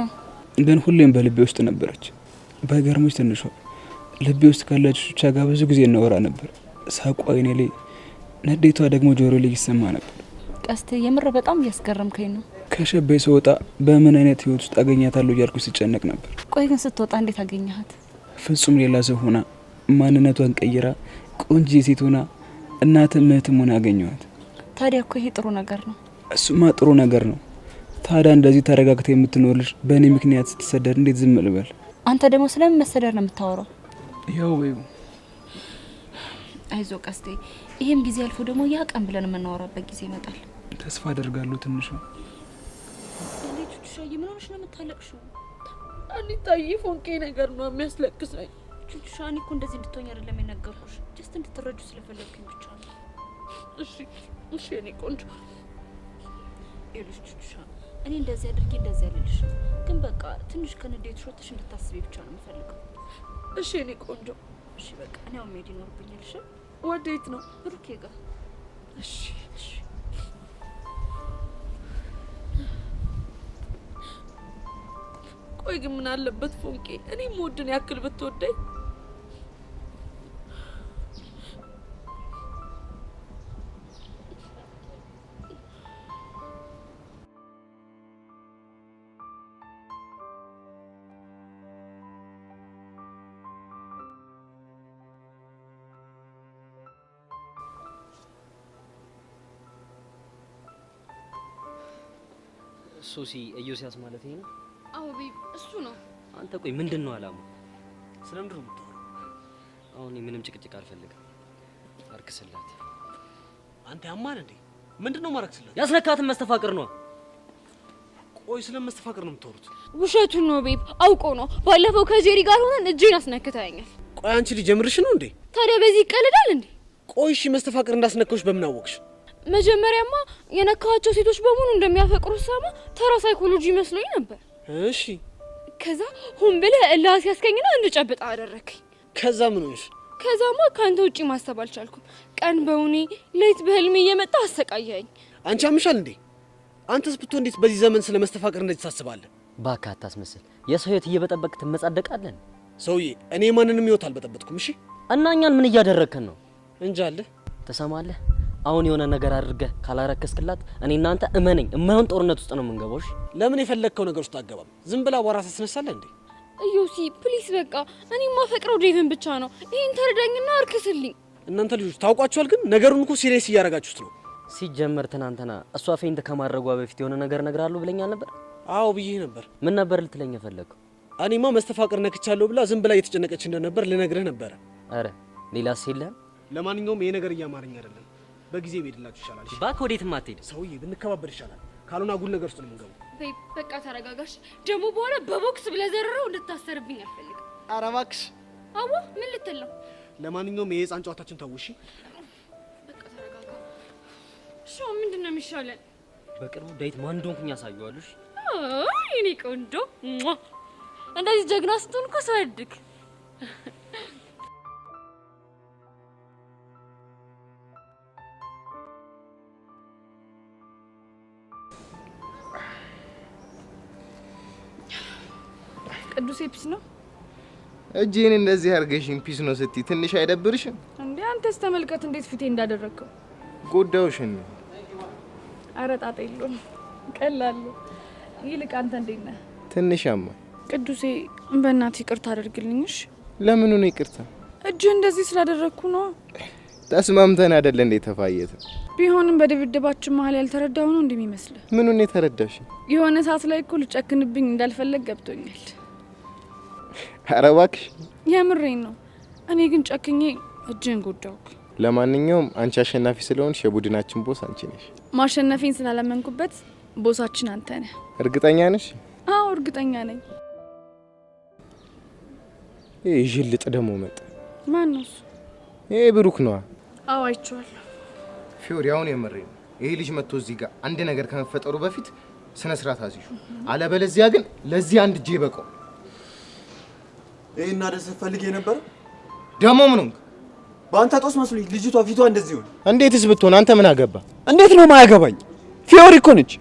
ግን ሁሌም በልቤ ውስጥ ነበረች። በገርምሽ ትንሿ ልቤ ውስጥ ካለች ብቻ ጋር ብዙ ጊዜ እናወራ ነበር። ሳቋ አይኔ ላይ፣ ንዴቷ ደግሞ ጆሮ ላይ ይሰማ ነበር። ቀስቴ የምር በጣም እያስገረምከኝ ነው። ከሸቤ ስወጣ በምን አይነት ህይወት ውስጥ አገኛታለሁ እያልኩ ስጨነቅ ነበር። ቆይ ግን ስትወጣ እንዴት አገኘሃት? ፍጹም ሌላ ሰው ሆና፣ ማንነቷን ቀይራ፣ ቆንጆ ሴት ሆና፣ እናትም እህትም ሆና አገኘኋት። ታዲያ እኮ ይሄ ጥሩ ነገር ነው። እሱማ ጥሩ ነገር ነው። ታዲያ እንደዚህ ተረጋግተ የምትኖር ልጅ በእኔ ምክንያት ስትሰደድ እንዴት ዝም ልበል? አንተ ደግሞ ስለምን መሰደድ ነው የምታወራው? ያው ወይ አይዞ ቀስቴ፣ ይሄም ጊዜ አልፎ ደግሞ ያ ቀን ብለን የምናወራበት ጊዜ ይመጣል። ተስፋ አደርጋለሁ። ትንሹ እንዴት ቹቹሻዬ ምን ሆነሽ ነው የምታለቅሽው? አኒታዬ ፎንቄ ነገር ነው የሚያስለቅሰኝ። ቹቹሻ እኔ እኮ እንደዚህ እንድትሆኝ አይደለም የነገርኩሽ፣ ጀስት እንድትረጁ ስለፈለግኩኝ ብቻ ነው። እሺ እኔ ቆንጆ ይሉሽ ቹቹሻ፣ እኔ እንደዚህ አድርጌ እንደዚህ ያለልሽ፣ ግን በቃ ትንሽ ከንዴት ሾተሽ እንድታስቢ ብቻ ነው የምፈልገው። እሺ እኔ ቆንጆ። እሺ በቃ እኔ አሁን መሄድ ይኖርብኛል። እሺ ወዴት ነው? ብሩኬ ጋር። እሺ ቆይ ግን ምን አለበት ፎንቄ እኔ ሞድን ያክል ብትወደኝ? ሶሲ ኢዮስያስ ማለት ይሄ ነው? አዎ ቤቢ እሱ ነው። አንተ ቆይ ምንድነው አላማው? ስለምንድነው የምታወራው? አሁን ምንም ጭቅጭቅ አልፈልግም። አርክስላት። አንተ ያማን እንዴ? ምንድነው ማርክስላት? ያስነካትን መስተፋቅር ነው። ቆይ ስለመስተፋቅር ነው የምትወሩት? ውሸቱን ነው ቤብ፣ አውቆ ነው። ባለፈው ከጄሪ ጋር ሆነን እጄን አስነክታኛል። ቆይ አንቺ ልጅ ጀምርሽ ነው እንዴ? ታዲያ በዚህ ይቀልዳል እንዴ? ቆይ እሺ መስተፋቅር እንዳስነካሽ በምን አወቅሽ? መጀመሪያማ የነካቸው ሴቶች በሙሉ እንደሚያፈቅሩ ሰማ ተራ ሳይኮሎጂ መስሎኝ ነበር። እሺ ከዛ ሁን ብለህ እላህ ሲያስከኝና እንድጨብጥ አደረከኝ። ከዛ ምን ሆነሽ? ከዛማ ካንተ ውጪ ማሰብ አልቻልኩም። ቀን በውኔ ሌት በህልሜ እየመጣ አሰቃየኝ። አንቺ አምሻል እንዴ? አንተስ ብትሆን እንዴት በዚህ ዘመን ስለመስተፋቅር እንደዚህ ታስባለህ? እባክህ አታስመስል። የሰው ህይወት እየበጠበቅ ትመጻደቃለን። ሰውዬ እኔ ማንንም ህይወት አልበጠበጥኩም። እሺ እና እኛን ምን እያደረግከን ነው? እንጃለህ። ትሰማለህ? አሁን የሆነ ነገር አድርገህ ካላረከስክላት እኔ እናንተ እመነኝ የማይሆን ጦርነት ውስጥ ነው የምንገባው። እሺ ለምን የፈለግከው ነገር ውስጥ አገባም? ዝም ብላ ወራ ታስነሳለህ እንዴ? እዮሲ ፕሊስ በቃ እኔ ማፈቅረው ዴቭን ብቻ ነው። ይሄን ተረዳኝና አርክስልኝ። እናንተ ልጆች ታውቋቸዋል፣ ግን ነገሩን እኮ ሲሪየስ እያደረጋችሁት ነው። ሲጀመር ትናንትና እሷ ፌንት ከማድረጓ በፊት የሆነ ነገር እነግራለሁ ብለኛል ነበር። አዎ ብዬ ነበር። ምን ነበር ልትለኝ የፈለገው? እኔማ መስተፋቅር ነክቻለሁ ብላ ዝም ብላ እየተጨነቀች እንደነበር ልነግርህ ነበረ። አረ ሌላስ የለህም? ለማንኛውም ይሄ ነገር እያማረኝ አይደለም። በጊዜ ብሄድላችሁ ይሻላል። እሺ እባክህ ወዴትም አትሄድ። ሰውዬ ብንከባበር ይሻላል። ካልሆነ አጉል ነገር ውስጥ ነው የምንገባው። በቃ ተረጋጋሽ። ደግሞ በኋላ በቦክስ ብለህ ዘርረው እንድታሰርብኝ አልፈልግም። ኧረ እባክሽ። አዎ ምን ልትል ነው? ለማንኛውም የህፃን ጨዋታችን ተው እሺ። በቃ ተረጋጋ። እሺ ምንድን ነው የሚሻለን? በቅርቡ ዳዊት ማን እንደሆንኩኝ ያሳየዋለሽ። እኔ ቆንጆ እንደዚህ ጀግና ስትሆን እኮ ሰው ያድግ። ቅዱስ ፒስ ነው እጄን እንደዚህ አርገሽኝ ፒስ ነው ስትይ ትንሽ አይደብርሽም እንዴ? አንተስ ተመልከት እንዴት ፊቴ እንዳደረከው። ጎዳውሽን ነው። ኧረ ጣጣ የለውም ቀላል። ይልቅ አንተ እንዴት ነህ? ትንሽ አማ ቅዱሴ በእናትህ ይቅርታ አድርግልኝሽ። ለምኑ ነው ይቅርታ? እጅ እንደዚህ ስላደረኩ ነው። ተስማምተን አይደል እንዴ ተፋየተ? ቢሆንም በድብድባችን መሀል ያልተረዳው ነው እንደሚመስል። ምኑን ነው የተረዳሽ? የሆነ ሰዓት ላይ እኮ ልጨክንብኝ እንዳልፈለግ ገብቶኛል። ኧረ እባክሽ የምሬን ነው። እኔ ግን ጨክኜ እጅን ጎዳውክ። ለማንኛውም አንቺ አሸናፊ ስለሆንሽ የቡድናችን ቦስ አንቺ ነሽ። ማሸነፌን ስላለመንኩበት ቦሳችን አንተ ነህ። እርግጠኛ ነሽ? አዎ እርግጠኛ ነኝ። ይሄ ጅልጥ ደሞ መጣ። ማን ነው እሱ? ይሄ ብሩክ ነው። አዎ አይቼዋለሁ። ፊዮሪ አሁን የምሬን ነው። ይሄ ልጅ መጥቶ እዚህ ጋር አንድ ነገር ከመፈጠሩ በፊት ስነ ስርዓት አዝዩ። አለበለዚያ ግን ለዚህ አንድ እጄ በቀው። ይሄና ደስ ፈልጌ ነበር። ደሞ ምን ሆንክ? በአንተ ጦስ መስሎኝ ልጅቷ ፊቷ እንደዚህ ሆነ። እንዴትስ ብትሆን አንተ ምን አገባ? እንዴት ነው ማያገባኝ? ፊዮሪ እኮ ነች።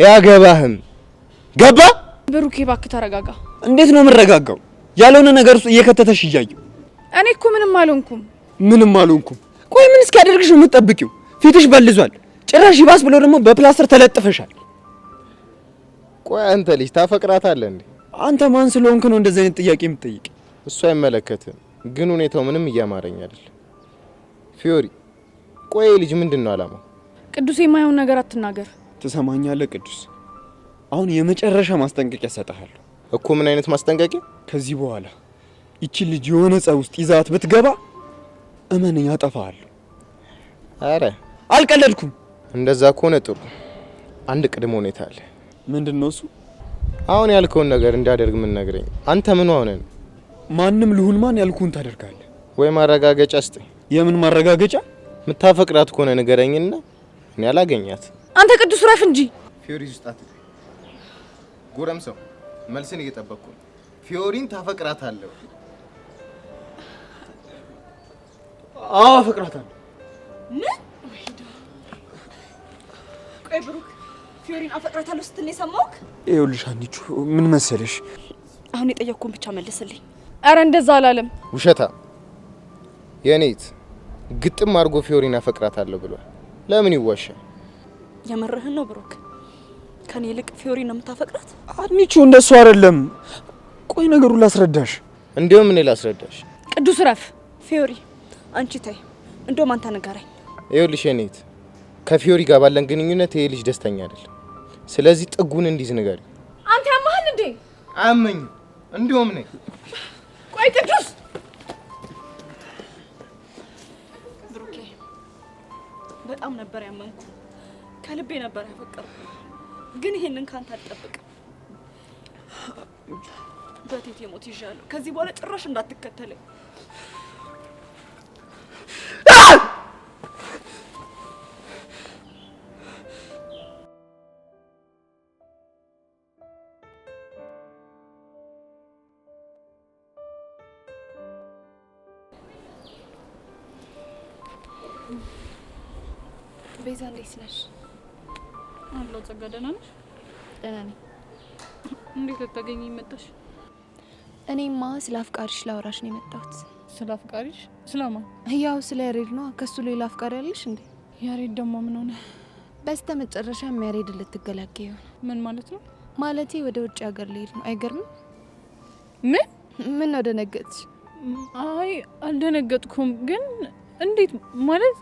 ያገባህም ገባ። ብሩኬ እባክህ ተረጋጋ። እንዴት ነው የምረጋጋው? ያልሆነ ነገር ውስጥ እየከተተሽ እያየሁ። እኔ እኮ ምንም አልሆንኩም። ምንም አልሆንኩም? ቆይ ምን እስኪያደርግሽ ነው የምትጠብቂው? ፊትሽ በልዟል። ጭራሽ ይባስ ብሎ ደግሞ በፕላስተር ተለጥፈሻል። ቆይ አንተ ልጅ ታፈቅራታለህ እንዴ? አንተ ማን ስለሆንክ ነው እንደዚህ አይነት ጥያቄ የምትጠይቅ? እሱ አይመለከትም፣ ግን ሁኔታው ምንም እያማረኝ አይደል። ፊዮሪ ቆይ ልጅ ምንድነው አላማው? ቅዱስ የማይሆን ነገር አትናገር። ትሰማኛለህ ቅዱስ? አሁን የመጨረሻ ማስጠንቀቂያ ሰጣለሁ እኮ። ምን አይነት ማስጠንቀቂያ? ከዚህ በኋላ ይቺ ልጅ የሆነ ጸብ ውስጥ ይዛት ብትገባ እመነኝ አጠፋሃለሁ። አረ አልቀለድኩም። እንደዛ ከሆነ ጥሩ። አንድ ቅድመ ሁኔታ አለ። ምንድነው እሱ? አሁን ያልከውን ነገር እንዳደርግ ምን ነግረኝ። አንተ ምን ሆነ ነው? ማንም ልሁን ማን ያልኩን ታደርጋለህ ወይ? ማረጋገጫ ስጠኝ። የምን ማረጋገጫ? ምታፈቅራት ከሆነ ንገረኝና እኔ አላገኛት። አንተ ቅዱስ ረፍ እንጂ። ፊዮሪ ውስጣት ጎረምሳው መልስን እየጠበቅኩ ነው። ፊዮሪን ታፈቅራታለህ? አዎ አፈቅራታለሁ። ምን? ቆይ ብሩክ ፊዮሪን አፈቅራታለሁ ስትል ነው የሰማሁህ? ይኸውልሽ አንቺ ምን መሰለሽ፣ አሁን የጠየቅኩህን ብቻ መልስልኝ። አረ እንደዛ አላለም። ውሸታ። የኔት ግጥም አድርጎ ፊዮሪን አፈቅራታለሁ ብሏል። ለምን ይዋሻል? የምርህን ነው ብሩክ? ከኔ ይልቅ ፊዮሪን ነው የምታፈቅራት? አንቺ እንደሱ አይደለም። ቆይ ነገሩን ላስረዳሽ። እንዴውም እኔ ላስረዳሽ። ቅዱስ ረፍ። ፊዮሪ አንቺ ተይ፣ እንደውም አንተ ንገረኝ። ይኸውልሽ የኔት ከፊዮሪ ጋር ባለን ግንኙነት ይሄ ልጅ ደስተኛ አይደለም። ስለዚህ ጥጉን እንዲዝ ንገሪ። አንተ ያማህል እንዴ? አመኝ እንዴውም ነኝ። ቆይ ቅዱስ ብሩኬ በጣም ነበር ያመንኩ፣ ከልቤ ነበር ያፈቀርኩ። ግን ይሄንን ካንተ አልጠብቅም። በቴቴ ሞት ይዣለሁ። ከዚህ በኋላ ጭራሽ እንዳትከተለኝ። ቤዛ እንዴት ነሽ? አለሁ ጸጋ። ደህና ነሽ? ደህና ነኝ። እንዴት ልታገኚኝ መጣሽ? እኔማ ስለ አፍቃሪሽ ላወራሽ ነው የመጣሁት። ስለ አፍቃሪሽ? ስለማን? ያው ስለ ያሬድ ነው። ከሱ ሌላ አፍቃሪ ያለሽ እንዴ? ያሬድ ደግሞ ምን ሆነ? በስተ መጨረሻም ያሬድ ልትገላገይ ነው። ምን ማለት ነው? ማለቴ ወደ ውጭ ሀገር ልሄድ ነው። አይገርምም? ምን ነው ደነገጥሽ? አይ አልደነገጥኩም፣ ግን እንዴት ማለት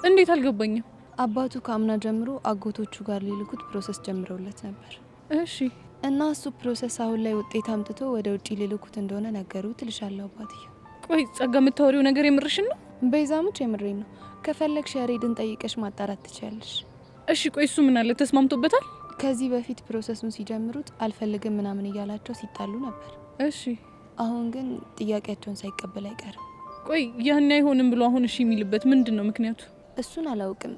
እንዴት አልገባኝም። አባቱ ከአምና ጀምሮ አጎቶቹ ጋር ሊልኩት ፕሮሰስ ጀምረውለት ነበር። እሺ። እና እሱ ፕሮሰስ አሁን ላይ ውጤት አምጥቶ ወደ ውጪ ሊልኩት እንደሆነ ነገሩት። ልሻለሁ አባትዬው። ቆይ ጸጋ፣ የምታወሪው ነገር የምርሽን ነው? ቤዛሙች የምሬን ነው። ከፈለግሽ ያሬድን ጠይቀሽ ማጣራት ትችያለሽ። እሺ። ቆይ እሱ ምን አለ? ተስማምቶበታል? ከዚህ በፊት ፕሮሰሱን ሲጀምሩት አልፈልግም ምናምን እያላቸው ሲጣሉ ነበር። እሺ። አሁን ግን ጥያቄያቸውን ሳይቀበል አይቀርም። ቆይ ያን አይሆንም ብሎ አሁን እሺ የሚልበት ምንድን ነው ምክንያቱ? እሱን አላውቅም፣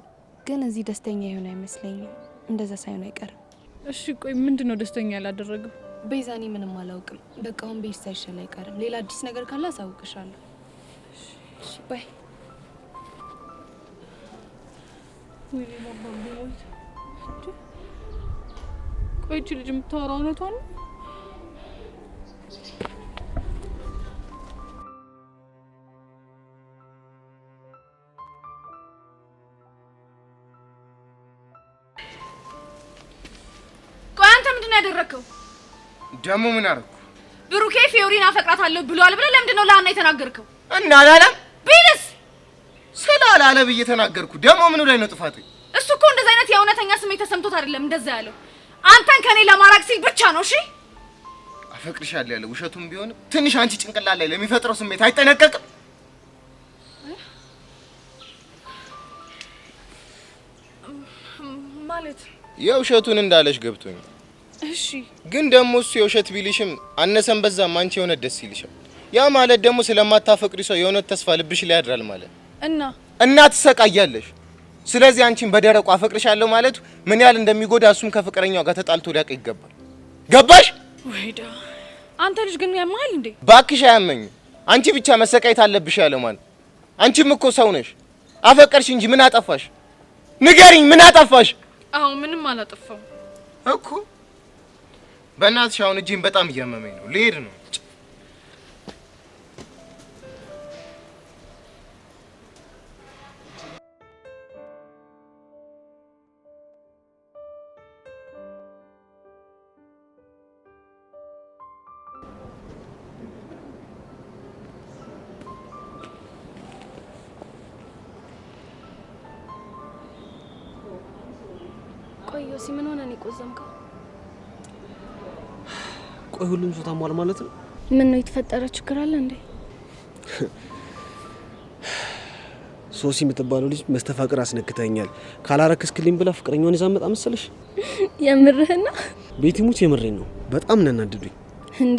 ግን እዚህ ደስተኛ ይሆን አይመስለኝም። እንደዛ ሳይሆን አይቀርም። እሺ። ቆይ ምንድን ነው ደስተኛ ያላደረገው? ቤዛኔ ምንም አላውቅም። በቃ አሁን ቤት ሳይሻል አይቀርም። ሌላ አዲስ ነገር ካለ አሳውቅሻለሁ። እሺ ባይ። ወይኔ ማባቡ ወይ ቆይ እቺ ልጅ የምታወራው እውነቷን ነው? ያደረከው ደሞ ምን አረኩ? ብሩኬ ፊዮሪን አፈቅራታለሁ ብሏል ብለህ ለምንድን ነው ለአና የተናገርከው? እና አላለም ቢልስ ስላላለ ብዬ ተናገርኩ። ደሞ ምኑ ላይ ነው ጥፋቱ? እሱ እኮ እንደዚህ አይነት የእውነተኛ ስሜት ተሰምቶት አይደለም እንደዛ ያለው፣ አንተን ከኔ ለማራቅ ሲል ብቻ ነው። እሺ አፈቅርሻለሁ ያለው ውሸቱም ቢሆን ትንሽ አንቺ ጭንቅላት ላይ ለሚፈጥረው ስሜት አይጠነቀቅም ማለት? የውሸቱን እንዳለሽ ገብቶኝ። እሺ ግን ደግሞ እሱ የውሸት ቢልሽም አነሰን በዛም አንቺ የሆነ ደስ ይልሻል። ያ ማለት ደግሞ ስለማታፈቅሪ ሰው የሆነ ተስፋ ልብሽ ላይ ያድራል ማለት እና ትሰቃያለሽ። ስለዚህ አንቺን በደረቁ አፈቅርሻለሁ ማለቱ ምን ያህል እንደሚጎዳ እሱም ከፍቅረኛው ጋር ተጣልቶ ሊያውቅ ይገባል። ገባሽ? ወይዳ አንተ ልጅ ግን ያማል እንዴ? ባክሽ አያመኝ። አንቺ ብቻ መሰቃየት አለብሽ ያለው ማለት አንቺም እኮ ሰው ነሽ። አፈቀርሽ እንጂ ምን አጠፋሽ? ንገሪኝ፣ ምን አጠፋሽ? አዎ ምንም አላጠፋው እኮ። በእናትሽ አሁን እጄን በጣም እያመመኝ ነው፣ ልሄድ ነው። ቆይ ዮሲ፣ ምን ሆነ ነው የቆዘምከው? ቆይ ሁሉም ሰው ታሟል ማለት ነው? ምን ነው የተፈጠረ ችግር አለ እንዴ? ሶሲ የምትባለው ልጅ መስተፋቅር አስነክተኛል ካላረክስክልኝ ብላ ፍቅረኛውን ይዛ መጣ መሰለሽ? የምርህና? ቤቲሙት የምሬን ነው። በጣም ነናደዱኝ። እንዴ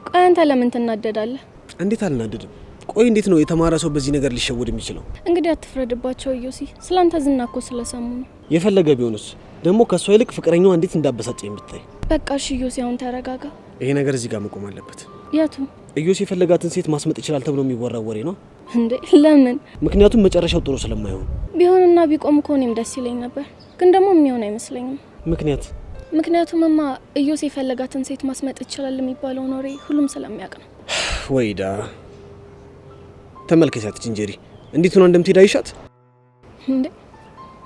ቆይ አንተ ለምን ትናደዳለህ? እንዴት አልናደድም? ቆይ እንዴት ነው የተማረ ሰው በዚህ ነገር ሊሸወድ የሚችለው? እንግዲህ አትፍረድባቸው ዮሲ፣ ስላንተ ዝና እኮ ስለሰሙ ነው። የፈለገ ቢሆንስ ደግሞ ከሷ ይልቅ ፍቅረኛዋ እንዴት እንዳበሳጨኝ ብታይ። በቃ እሺ ዮሲ፣ አሁን ተረጋጋ። ይሄ ነገር እዚህ ጋር መቆም አለበት። የቱ? ዮሲ የፈለጋትን ሴት ማስመጥ ይችላል ተብሎ የሚወራው ወሬ ነው እንዴ? ለምን? ምክንያቱም መጨረሻው ጥሩ ስለማይሆን። ቢሆንና ቢቆም እኮ እኔም ደስ ይለኝ ነበር፣ ግን ደግሞ የሚሆን አይመስለኝም። ምክንያቱምማ ዮሲ የፈለጋትን ሴት ማስመጥ ይችላል የሚባለው ወሬ ሁሉም ስለሚያውቅ ነው። ወይዳ ተመልከቻት ጅንጀሪ እንዴት ሆነ እንደምትሄድ አይሻት እንዴ?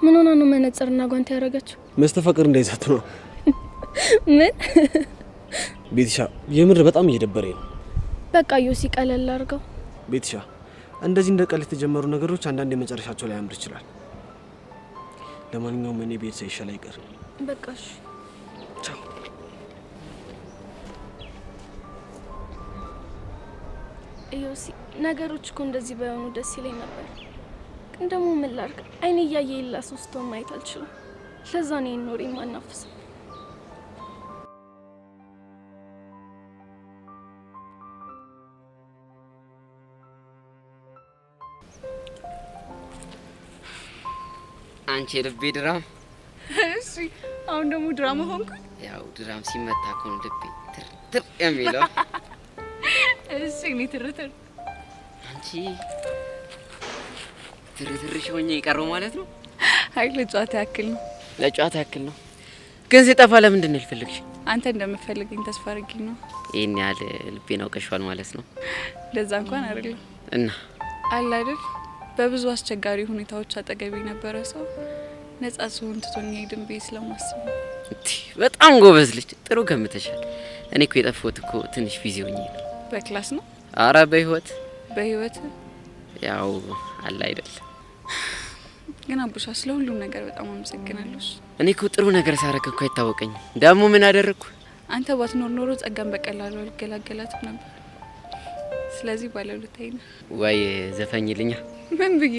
ምን ሆነ ነው መነጽርና ጓንት ያደረገችው? መስተፋቅር እንዳይዛት ነው። ምን ቤትሻ የምር በጣም እየደበረኝ ነው። በቃ ዮሲ ቀለል አድርገው። ቤትሻ እንደዚህ እንደ ቀልድ የተጀመሩ ነገሮች አንዳንድ የመጨረሻቸው ላይ ያምር ይችላል። ለማንኛውም እኔ ቤት ሳይሻል አይቀር። በቃ እሺ ቻው። ዮሲ ነገሮች እኮ እንደዚህ ባይሆኑ ደስ ይለኝ ነበር፣ ግን ደግሞ ምን ላድርግ? አይኔ እያየ የላ ሶስቶ ማየት አልችልም። ለዛ ነው ኖሪ ማናፍስ። አንቺ ልቤ ድራም። እሺ አሁን ደግሞ ድራማ ሆንኩ። ያው ድራም ሲመታ እኮ ነው ልቤ ትር የሚለው። እሺ እኔ ትርትር አንቺ ትርትርሽ ሆኜ የቀረው ማለት ነው። አይ ለጨዋታ ያክል ነው። ለጨዋታ ያክል ነው። ግን ሲጠፋ ለምንድን ነው ልፈልግሽ? አንተ እንደምትፈልገኝ ተስፋ አድርጊ ነው። ይሄን ያህል ልቤን አውቀሽዋል ማለት ነው። ለዛ እንኳን አይደለም እና አለ አይደል በብዙ አስቸጋሪ ሁኔታዎች አጠገቤ ነበረ ሰው ነጻ ሲሆን ትቶኝ ሄድን ብዬ ስለማስብ ነው። በጣም ጎበዝ ልጅ፣ ጥሩ ገምተሻል። እኔ እኮ የጠፋሁት እኮ ትንሽ ቢዚ ሆኜ ነው። በክላስ ነው? አረ በህይወት ያው አለ አይደል። ግን አቡሻ ስለ ሁሉም ነገር በጣም አመሰግናለሁ። እኔ እኮ ጥሩ ነገር ሳረክ እኮ አይታወቀኝም። ደግሞ ምን አደረግኩ? አንተ ባትኖር ኖሮ ጸጋን በቀላሉ አልገላገላትም ነበር። ስለዚህ ባለውለታዬ ነህ። ወይ ዘፈኝልኛ። ምን ብዬ?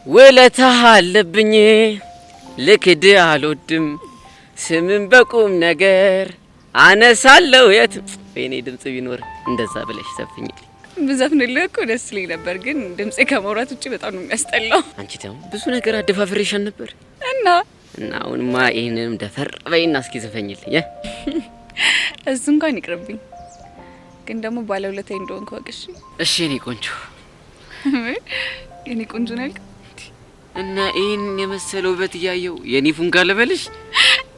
ውለታህ አለብኝ ልክድ አልወድም ስምን በቁም ነገር አነሳለሁ የት የኔ ድምጽ ቢኖር እንደዛ ብለሽ ዘፍኝልኝ። ብዘፍንልህ እኮ ደስ ይለኝ ነበር፣ ግን ድምጼ ከመውራት ውጪ በጣም ነው የሚያስጠላው። አንቺ ደግሞ ብዙ ነገር አደፋፍሬሻል ነበር እና አሁንማ ይሄንንም ደፈር በይና እስኪ ዘፈኝልኝ። እሱ እንኳን ይቅርብኝ፣ ግን ደግሞ ባለውለታዬ እንደሆንክ ወቅሽ። እሺ የኔ ቆንጆ። የኔ ቆንጆ ነህ እና ይሄን የመሰለው ውበት እያየው የኔ ፉንጋ ልበልሽ?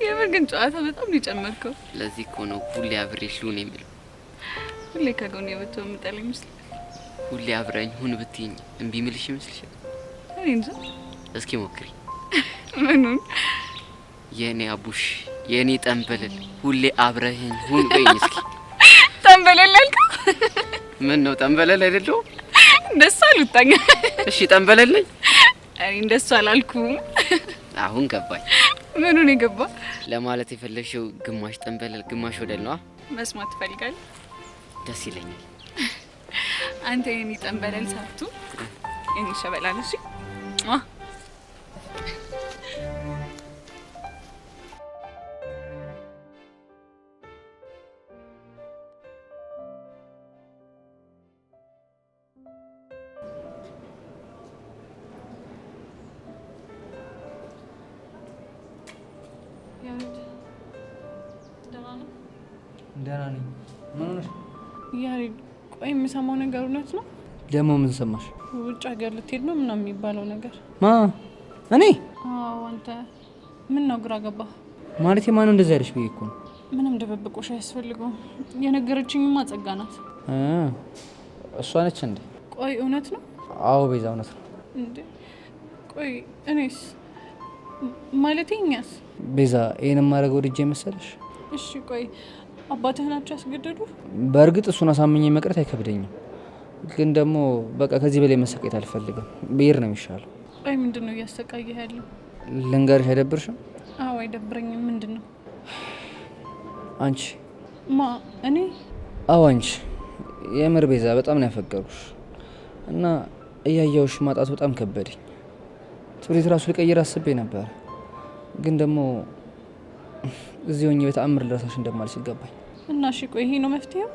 የምር ግን ጨዋታ በጣም ነው የጨመርከው። ለዚህ እኮ ነው ሁሌ አብሬሽ ልሁን የምለው። ሁሌ ከጎኔ ብትሆን የምጠላኝ ይመስላል። ሁሌ አብረኝ ሁን ብትይኝ እምቢ ምልሽ ይመስልሻል? እኔ እንጃ። እስኪ ሞክሪ። ምኑን? የኔ አቡሽ የኔ ጠንበለል ሁሌ አብረህኝ ሁን በይኝ እስኪ። ጠንበለል አልከው? ምን ነው ጠንበለል አይደለሁ? እንደሱ አልወጣኝ። እሺ ጠንበለል ነኝ። እኔ እንደሱ አላልኩም። አሁን ገባኝ። ምኑን የገባ? ለማለት የፈለግሽው ግማሽ ጠንበለል ግማሽ ወደል ነው። መስማት ትፈልጋለህ? ደስ ይለኛል። አንተ የኔ ጠንበለል ሳቱ የኔ ሸበላ ነሽ። ደህና ነኝ። ምን ሆነሽ? ያሬድ ቆይ የምሰማው ነገር እውነት ነው? ደግሞ ምን ሰማሽ? ውጭ ሀገር ልትሄድ ነው ምናምን የሚባለው ነገር። እኔ? አዎ አንተ። ምን ነው ግራ ገባ? ማለቴ ማነው እንደዛ ያለሽ ብዬ እኮ ነው። ምንም ድብብቆሽ አያስፈልገውም። የነገረችኝማ ጸጋ ናት። እሷ ነች እንዴ? ቆይ እውነት ነው? አዎ ቤዛ እውነት ነው እንዴ? ቆይ እኔስ ማለቴ እኛስ? ቤዛ ይሄን ማድረገው ልጄ መሰለሽ? እሺ ቆይ አባትህ ናቸው ያስገደዱ? በእርግጥ እሱን አሳምኜ መቅረት አይከብደኝም፣ ግን ደግሞ በቃ ከዚህ በላይ መሰቃየት አልፈልግም። ብሄር ነው የሚሻለው። ቆይ ምንድን ነው እያሰቃየህ ያለው? ልንገርሽ፣ አይደብርሽም? አዎ አይደብረኝም። ምንድን ነው? አንቺ እኔ? አዎ አንቺ። የምር ቤዛ በጣም ነው ያፈቀሩሽ እና እያየሁሽ ማጣት በጣም ከበደኝ። ትውልድ ራሱ ልቀይር አስቤ ነበር፣ ግን ደግሞ እዚህ ሆኜ በተአምር ልረሳሽ እንደማልችል ገባኝ። እና እሺ ቆይ ይሄ ነው መፍትሄው?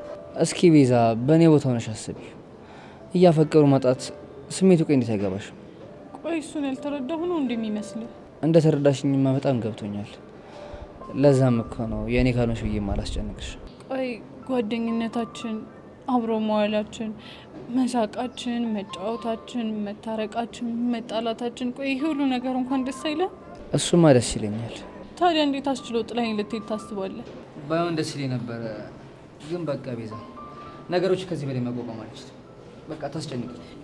እስኪ ቤዛ በእኔ ቦታ ሆነሽ አስቢ። እያፈቀሩ ማጣት ስሜቱ ቆይ እንዴት አይገባሽም? ቆይ እሱን ያልተረዳሁ ነው እንደሚመስልህ? እንደ ተረዳሽኝማ በጣም ገብቶኛል። ለዛም እኮ ነው የእኔ ካልሆንሽ ብዬ ማላስጨንቅሽ። ቆይ ጓደኝነታችን፣ አብሮ መዋላችን፣ መሳቃችን፣ መጫወታችን፣ መታረቃችን፣ መጣላታችን፣ ቆይ ይሄ ሁሉ ነገር እንኳን ደስ አይለም? እሱማ ደስ ይለኛል። ታዲያ እንዴት አስችሎ ጥላኝ ልትሄድ ታስባለህ? ባይሆን ደስ ይለኝ ነበረ፣ ግን በቃ ቤዛ ነገሮች ከዚህ በላይ መቋቋም አልችልም። በቃ ታስጨንቅ።